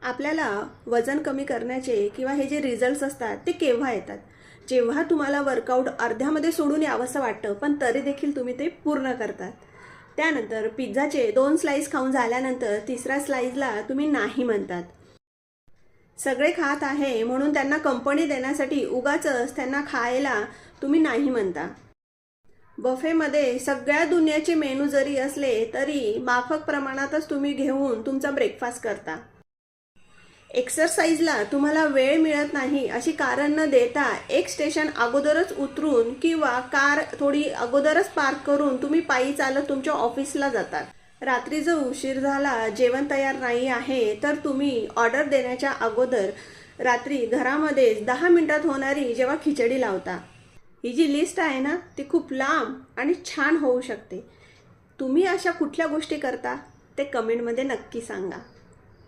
आपल्याला वजन कमी करण्याचे किंवा हे जे रिझल्ट्स असतात ते केव्हा येतात? जेव्हा तुम्हाला वर्कआउट अर्ध्यामध्ये सोडून यावंसं वाटतं, पण तरी देखील तुम्ही ते पूर्ण करतात. त्यानंतर पिझ्झाचे 2 स्लाइस खाऊन झाल्यानंतर तिसऱ्या स्लाइसला तुम्ही नाही म्हणतात. सगळे खात आहे म्हणून त्यांना कंपनी देण्यासाठी उगाचच त्यांना खायला तुम्ही नाही म्हणता. बफेमध्ये सगळ्या दुनियाचे मेनू जरी असले तरी माफक प्रमाणातच तुम्ही घेऊन तुमचा ब्रेकफास्ट करता. एक्सरसाइजला तुम्हाला वेळ मिळत नाही अशी कारण न देता एक स्टेशन अगोदरच उतरून किंवा कार थोडी अगोदरच पार्क करून तुम्ही पायी चालत तुमच्या ऑफिसला जातात. रात्री जर उशीर झाला, जेवण तयार नाही आहे, तर तुम्ही ऑर्डर देण्याच्या अगोदर रात्री घरामध्ये 10 मिनिटात होणारी जेव्हा खिचडी लावता. ही जी लिस्ट आहे ना, ती खूप लांब आणि छान होऊ शकते. तुम्ही अशा कुठल्या गोष्टी करता ते कमेंटमध्ये नक्की सांगा.